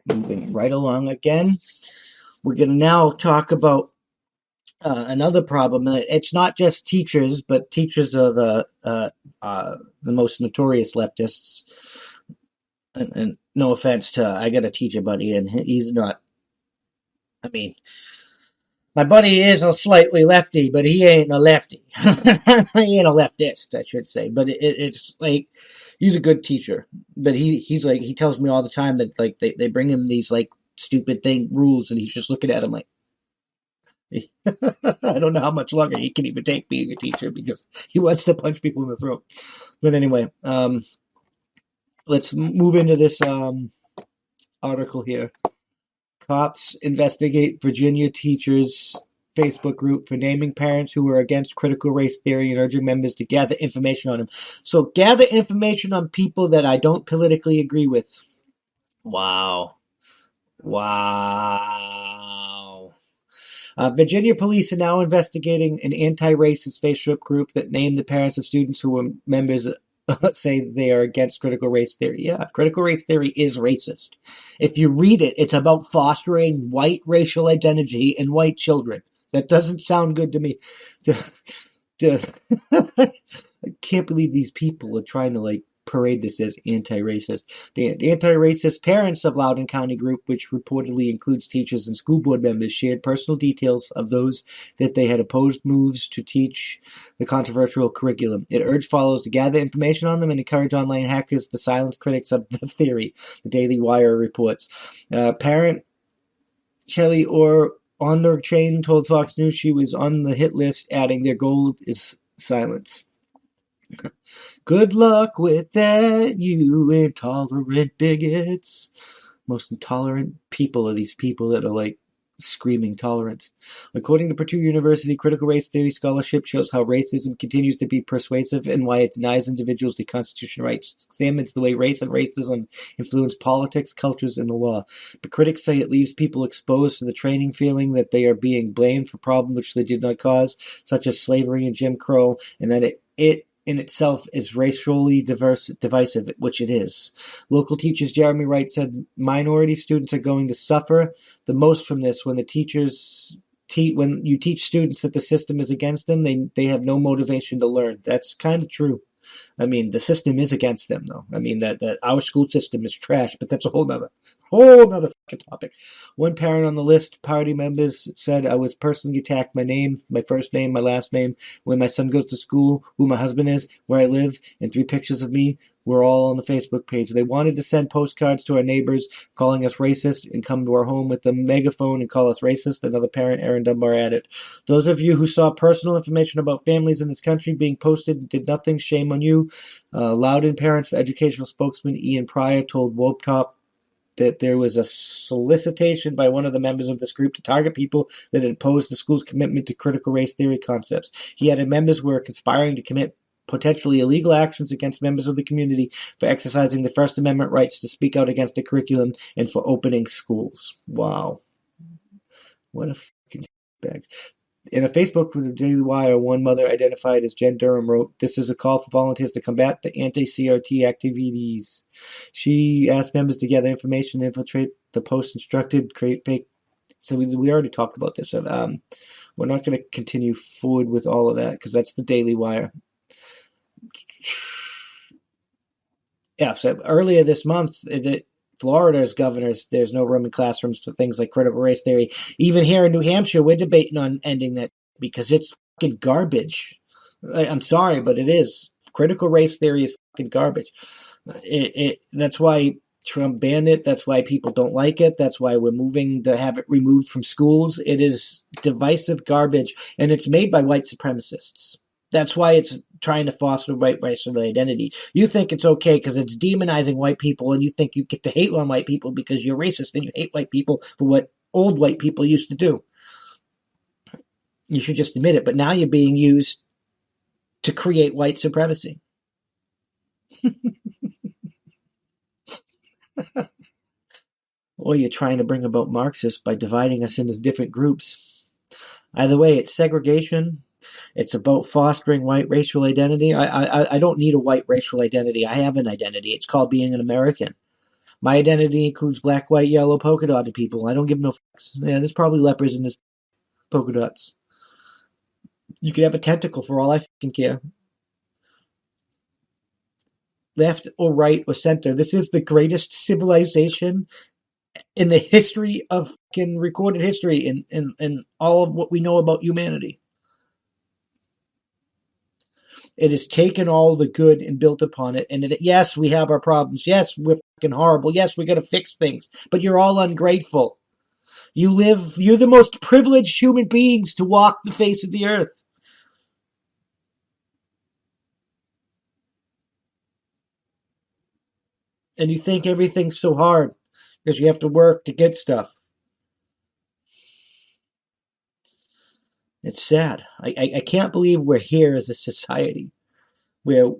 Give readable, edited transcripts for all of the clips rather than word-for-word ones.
moving right along again. We're going to now talk about another problem. It's not just teachers, but teachers are the most notorious leftists. And no offense to, I got a teacher buddy, and he's not. I mean, my buddy is a slightly lefty, but he ain't a lefty. He ain't a leftist, I should say. But it's like, he's a good teacher. But he's like, he tells me all the time that like they bring him these like stupid rules, and he's just looking at them like, I don't know how much longer he can even take being a teacher because he wants to punch people in the throat. But anyway, let's move into this article here. Cops investigate Virginia teachers' Facebook group for naming parents who were against critical race theory and urging members to gather information on him. So gather information on people that I don't politically agree with. Wow. Virginia police are now investigating an anti-racist Facebook group that named the parents of students who were members say they are against critical race theory. Yeah, critical race theory is racist. If you read it, it's about fostering white racial identity in white children. That doesn't sound good to me. I can't believe these people are trying to like parade this as anti-racist. The anti-racist parents of Loudoun County group, which reportedly includes teachers and school board members, shared personal details of those that they had opposed moves to teach the controversial curriculum. It urged followers to gather information on them and encourage online hackers to silence critics of the theory, the Daily Wire reports. Parent Shelley Orr on the chain told Fox News she was on the hit list, adding their goal is silence. Good luck with that, you intolerant bigots. Most intolerant people are these people that are like screaming tolerance. According to Purdue University, critical race theory scholarship shows how racism continues to be persuasive and why it denies individuals the constitutional rights. It examines the way race and racism influence politics, cultures, and the law. But critics say it leaves people exposed to the training feeling that they are being blamed for problems which they did not cause, such as slavery and Jim Crow, and that it in itself is racially divisive, which it is. Local teachers Jeremy Wright said minority students are going to suffer the most from this when when you teach students that the system is against them, they have no motivation to learn. That's kind of true. I mean, the system is against them, though. I mean, that our school system is trash, but that's a whole nother fucking topic. One parent on the list, party members, said, I was personally attacked. My name, my first name, my last name, when my son goes to school, who my husband is, where I live, and 3 pictures of me were all on the Facebook page. They wanted to send postcards to our neighbors calling us racist and come to our home with a megaphone and call us racist. Another parent, Aaron Dunbar, added. Those of you who saw personal information about families in this country being posted and did nothing, shame on you. Loudoun Parents for Educational spokesman Ian Pryor told Woptop that there was a solicitation by one of the members of this group to target people that had opposed the school's commitment to critical race theory concepts. He added members were conspiring to commit potentially illegal actions against members of the community for exercising the First Amendment rights to speak out against the curriculum and for opening schools. Wow. What a fucking bag. In a Facebook with the Daily Wire, one mother identified as Jen Durham wrote, "This is a call for volunteers to combat the anti-CRT activities." She asked members to gather information and infiltrate the post, instructed, create fake. So we already talked about this. We're not going to continue forward with all of that because that's the Daily Wire. Yeah, so earlier this month, Florida's governors, there's no room in classrooms for things like critical race theory. Even here in New Hampshire, we're debating on ending that because it's fucking garbage. I'm sorry, but it is. Critical race theory is fucking garbage. That's why Trump banned it. That's why people don't like it. That's why we're moving to have it removed from schools. It is divisive garbage, and it's made by white supremacists. That's why it's trying to foster white racial identity. You think it's okay because it's demonizing white people, and you think you get to hate on white people because you're racist and you hate white people for what old white people used to do. You should just admit it. But now you're being used to create white supremacy. Or you're trying to bring about Marxists by dividing us into different groups. Either way, it's segregation. It's about fostering white racial identity. I don't need a white racial identity. I have an identity. It's called being an American. My identity includes black, white, yellow, polka dotted people. I don't give no fucks. Yeah, there's probably lepers in this polka dots. You could have a tentacle for all I fucking care. Left or right or center. This is the greatest civilization in the history of fucking recorded history in all of what we know about humanity. It has taken all the good and built upon it. And yes, we have our problems. Yes, we're fucking horrible. Yes, we got to fix things. But you're all ungrateful. You're the most privileged human beings to walk the face of the earth. And you think everything's so hard because you have to work to get stuff. It's sad. I can't believe we're here as a society where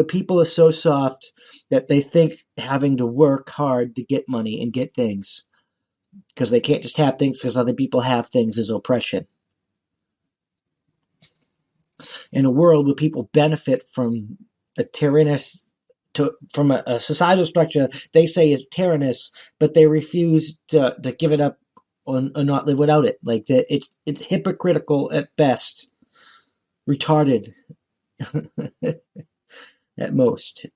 people are so soft that they think having to work hard to get money and get things because they can't just have things because other people have things is oppression. In a world where people benefit from a tyrannous from a societal structure they say is tyrannous, but they refuse to give it up or not live without it. Like that, it's hypocritical at best, retarded at most.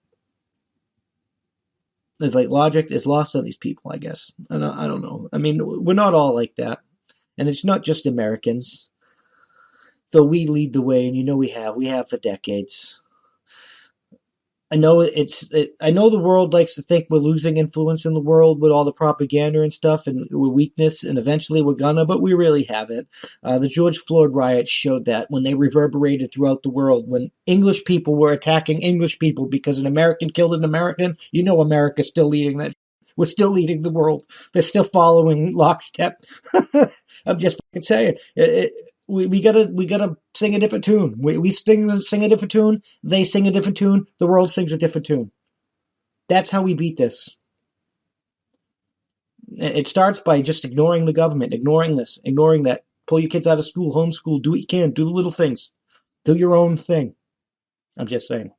It's like logic is lost on these people, I guess. I don't know. I mean, we're not all like that, and it's not just Americans. Though we lead the way, and we have for decades. I know I know the world likes to think we're losing influence in the world with all the propaganda and stuff, and we're weakness, and eventually we're gonna, but we really haven't. The George Floyd riots showed that when they reverberated throughout the world, when English people were attacking English people because an American killed an American. America's still leading that. We're still leading the world. They're still following lockstep. I'm just fucking saying. We gotta sing a different tune. We sing a different tune. They sing a different tune. The world sings a different tune. That's how we beat this. It starts by just ignoring the government, ignoring this, ignoring that. Pull your kids out of school, homeschool, do what you can, do the little things, do your own thing. I'm just saying.